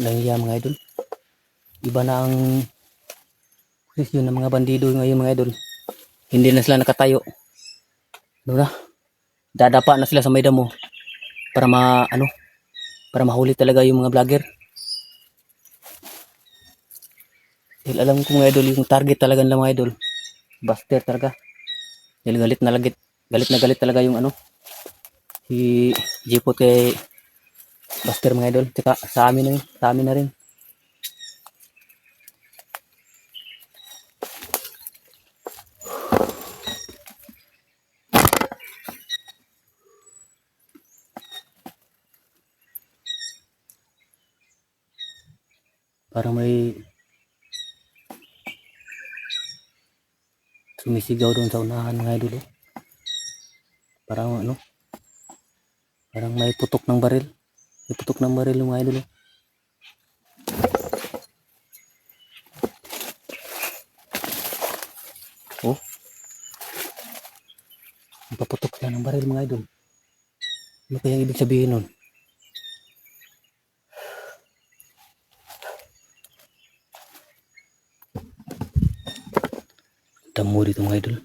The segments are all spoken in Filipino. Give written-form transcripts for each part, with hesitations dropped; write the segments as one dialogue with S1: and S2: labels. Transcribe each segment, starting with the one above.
S1: lang yan mga idol. Iba na ang posisyon ng mga bandido ngayon mga idol. Hindi na sila nakatayo. Ano na? Dadapa na sila sa may damo para para mahuli talaga yung mga vlogger. Dahil alam ko mga idol, yung target talaga nila mga idol, Buster talaga. Dahil galit na galit talaga yung si Jipot kay Buster mga idol. Tsaka sa amin na rin. Parang may sumisigaw doon sa unahan mga idol. Parang parang may putok ng baril. May putok ng baril mga idol. Oh. Paputok siya ng baril mga idol. Ano kaya ibig sabihin nun? Damo dito mga idol.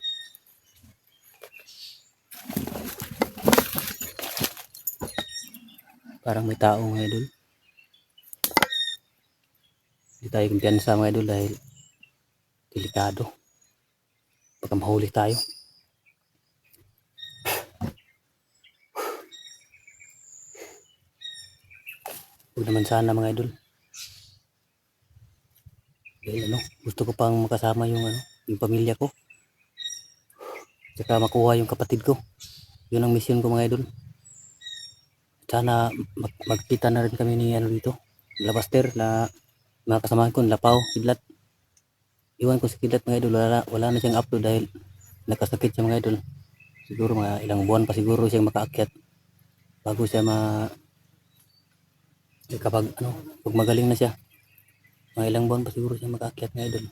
S1: Parang may tao mga idol. Hindi tayo kumpiyansa mga idol dahil delikado. Baka mahuli tayo. Huwag naman sana mga idol. Dahil gusto ko pang makasama yung pamilya ko. Tsaka makuha yung kapatid ko. Yun ang mission ko mga idol. Sana magkita na rin kami ni dito. Buster na mga kasamahan ko, Lapaw, Kidlat. Iwan ko si Kidlat mga idol. Wala na siyang upload dahil nakasakit siya mga idol. Siguro mga ilang buwan pa siguro siyang makaakyat. Bago siya kapag pag magaling na siya. Mga ilang buwan pa siguro siya makaakyat mga idol.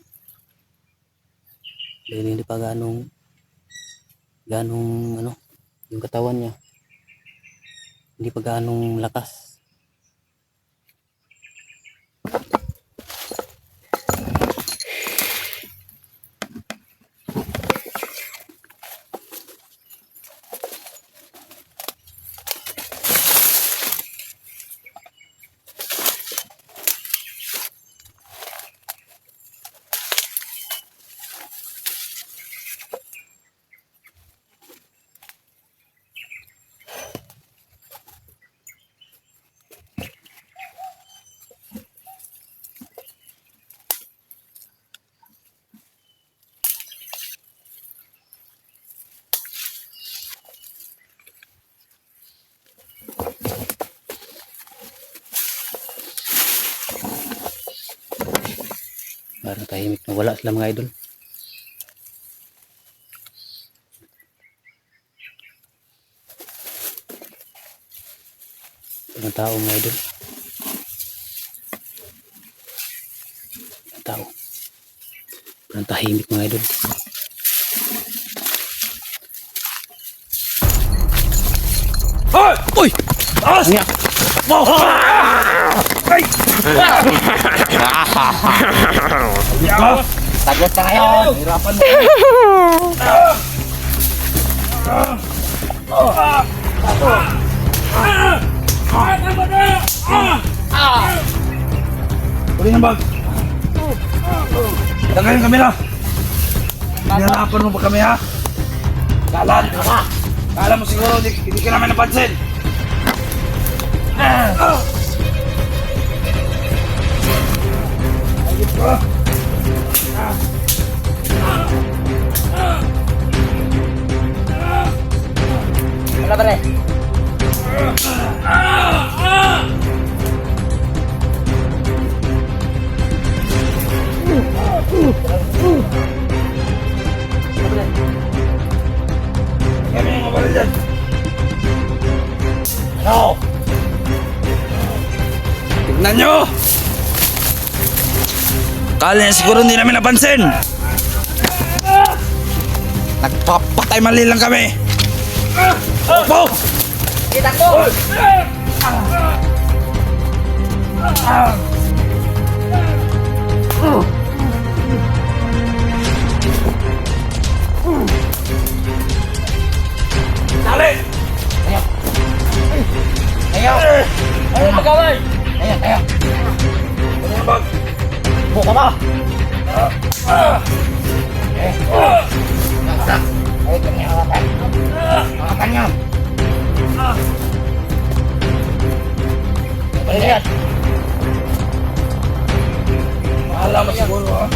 S1: Dahil hindi pa ganong yung katawan niya. Hindi pa ganong lakas. Parang tahimik na wala sila mga idol. Walang tao mga idol. Walang tao. Walang tahimik mga idol.
S2: Hoy!
S1: Uy!
S2: Taas!
S1: Nga!
S2: Ay!
S1: Tagot na kayo!
S2: Hirapan mo! Uli ng bag! Tagayin kami na! Hirapan mo ba kami ha? Kala mo siguro hindi ka namin napansin!
S1: Wala ba rin?
S2: Kami yung mabalil dyan! Tignan nyo! Kala niya siguro hindi namin napansin! Nagpapatay mali lang kami! Opo!
S1: Kita ko!
S2: Dali!
S3: Tayo!
S2: Ano magaway?
S3: Tayo!
S2: Ano yung bag?
S3: Buka mo! Saksak! Ay, ito niya hawakan. Hawakan niyo! Ano yan?
S2: Mahala mo siguro ha?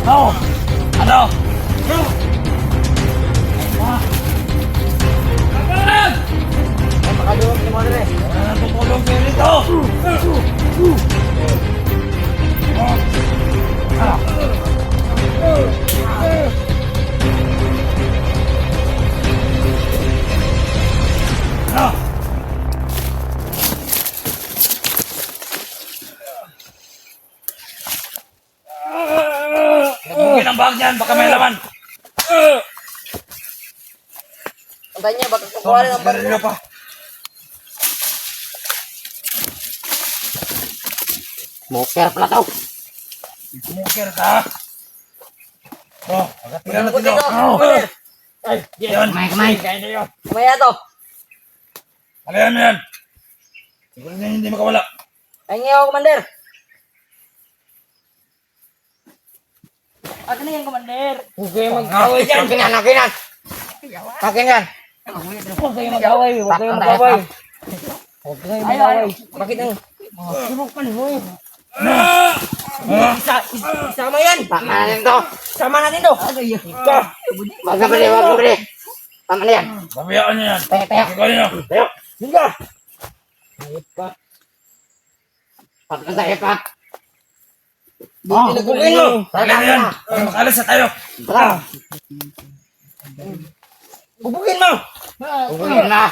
S3: Oh!
S2: Ano?
S3: Makadulog ni Madre.
S2: Natutulog kayo rito! Ano? Nabugin ang bag niyan, baka may laman.
S3: Antay niya, baka kukuha ng
S2: Sigarilyo pa.
S3: Smoker pala to.
S2: Smoker ka. Oh, tingnan natin
S3: Tingnan
S2: ito.
S3: mo, Commander.
S2: Ay, yan.
S3: Kamay. Kamaya to.
S2: Alayan mo yan. Siguro na hindi makawala.
S3: Ay nga ako, Commander. Akin na yan, Commander. Huwag kayo mag-away dyan. Akin yan, akin yan. Akin yan. Huwag kayo mag-away. Huwag kayo mag-away. Huwag kayo mag-away. Bakit ang... Sinukan mo eh. Isama yan. Tama natin to. Sama natin to. Wag ka bali, wag ka bali. Tama na yan.
S2: Babayaan niyo yan.
S3: Tayo.
S2: Ikaw niyo.
S3: Tayo. Hingga. Ayop pa. Pagkasaya pa. Bukukin mo.
S2: Alayan na yan. Makalas na tayo.
S3: Tara. Bubukin mo. Bubukin na.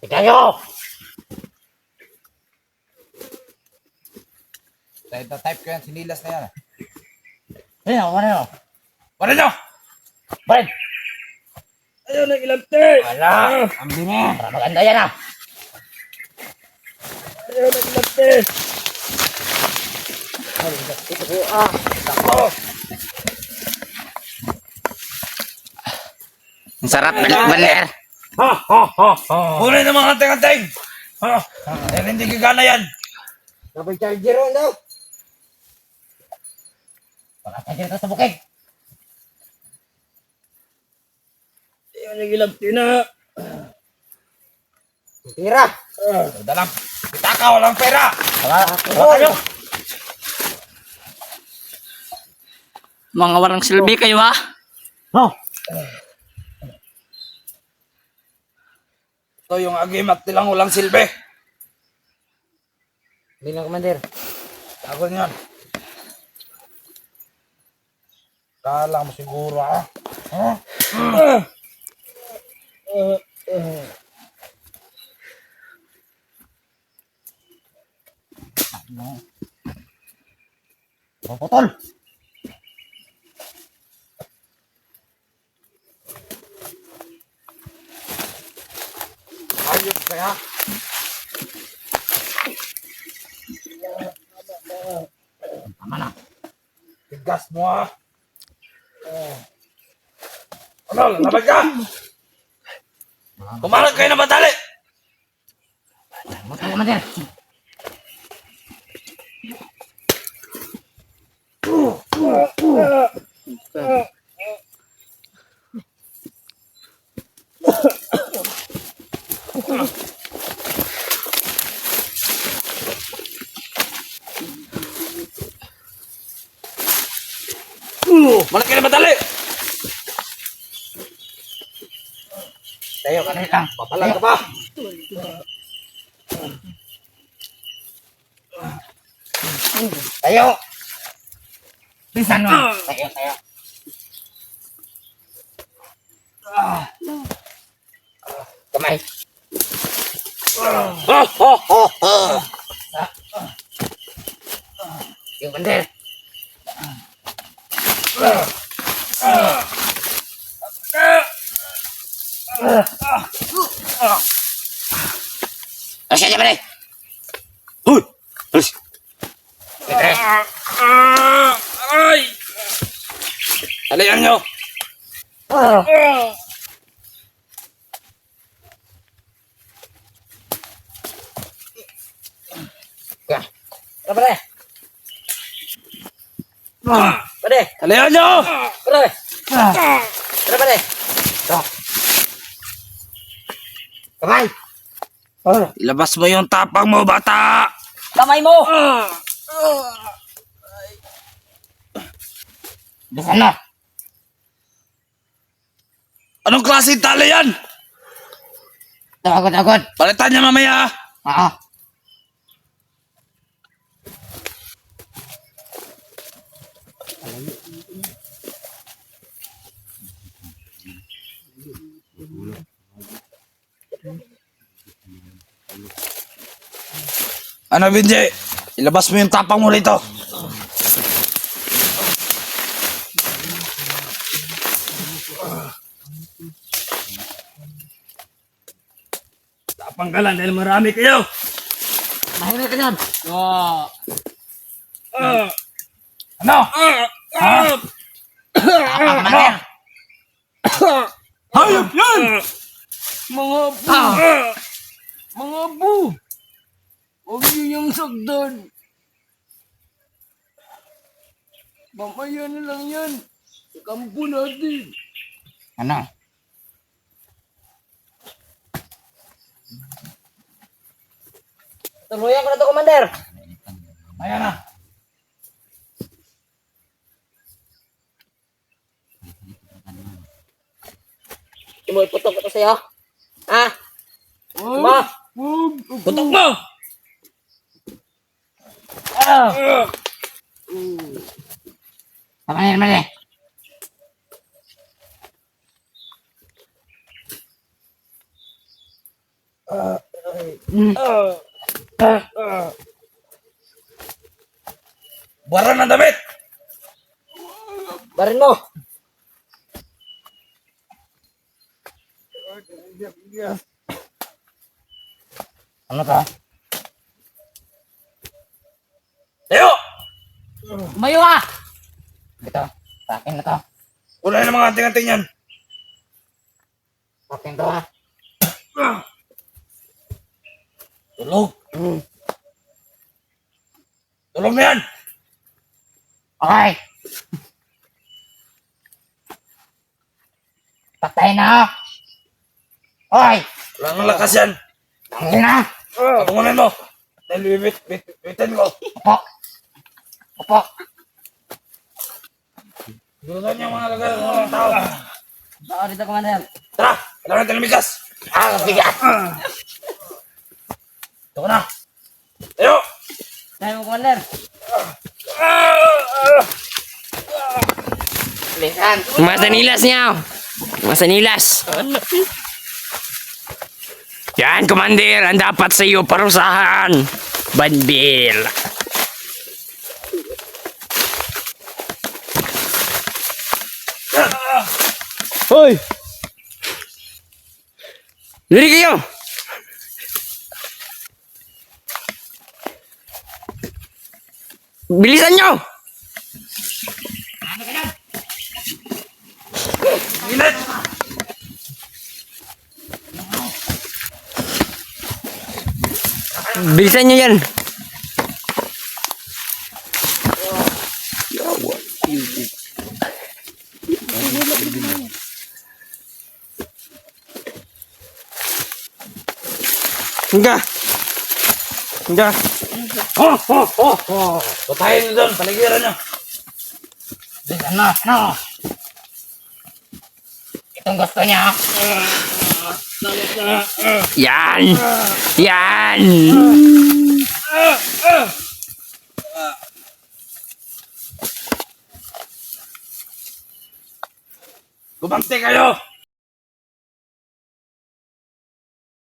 S3: Ikayo.
S4: Type ko yan, sinilas na yan.
S3: Ayun, ano yun?
S2: Wala niyo.
S3: Bad.
S2: Ayaw na ilante.
S3: Wala. Ang bine. Para maganda yan ah.
S2: Ayaw na ilante.
S3: Ito ko ah. Tako.
S4: Ang sarap, Bander.
S2: Kulay ng mga anteng-anteng. Dahil hindi gagana yan.
S3: Double charger on daw. Baka charger ka sa bukid.
S2: Ayaw na ilante na.
S3: Tira.
S2: Dalang. Kita ka, walang pera.
S3: Baka nyo.
S5: Mga warang silbi kayo ha?
S3: Oh.
S2: Ito yung agimat nilang walang silbi.
S3: Hindi na, Commander.
S2: Ako niyan. Kala mo siguro ha.
S3: Puputol.
S2: Ayos kaya.
S3: Tama na.
S2: Tigas mo ha. Ano, lalabag ka? Kumarag kayo na madali.
S3: Buto, Commander.
S2: Malaki na madali.
S3: Tayo ka na lang.
S2: Papalag ka pa.
S3: Tayo. Bisan mo. Tayo, tayo. Kamay. Yung Commander.
S4: Alis ka dyan,
S2: Hoy! Alis! Ay! Alian nyo!
S3: Tara, pare. Pare.
S2: Alian nyo!
S3: Pare. Tara, pare. Ito. Kamay.
S2: Ilabas mo yung tapang mo, bata!
S3: Kamay mo. Bisan na.
S2: Anong klase tali yan?
S3: Agad.
S2: Palitan niya mamaya.
S3: Oo.
S2: Ano, Binjay? Ilabas mo yung tapang mo rito. Tapang ka lang dahil marami kayo.
S3: Mahina ka yan.
S2: Ano? Ano? Hayop yan!
S3: Mga bu. Mga bu. Huwag niyo niyang sagdan. Mamaya na lang yan. Sa kampo natin.
S4: Ano?
S3: Tuluyan ko na to, Commander.
S2: Ayan na.
S3: Imoy putok ito sa'yo. Ha? Ma?
S2: Putok mo!
S3: Kamay naman eh.
S2: Buwaran ng damit!
S3: Barin mo.
S4: Ano to?
S2: Tayo!
S3: Umayo ka.
S4: Ito. Sa akin na to.
S2: Kulay ng mga anting-anting yan.
S4: Sa akin to ha.
S2: Tulog. Tulog na yan!
S4: Okay. Patay na ako. Hoy!
S2: Wala nang lakas yan.
S4: Tangin na!
S2: Patungunin mo. Dahil bitin ko.
S4: Opo. Opo.
S2: Gurutan niyo mga lagas ng mga tao.
S3: Oo, dito, Commander.
S2: Tara! Kailangan natin lumigas.
S4: Bigat!
S2: Ito ko na. Tayo!
S3: Tayo mo, Commander.
S4: Lisan!
S5: Masanilas niya. Masanilas. Yan, Commander. Ang dapat sa iyo parusahan. Banbil. Hoy! Lari kayo! Bilisan nyo!
S2: Init!
S5: Bilisan nyo yan! Hingga! Hingga!
S2: Patayin niyo doon. Paligiran niyo.
S4: Lisan na! No! Itong gusto niya.
S5: Yan! Yan!
S2: Gumante kayo!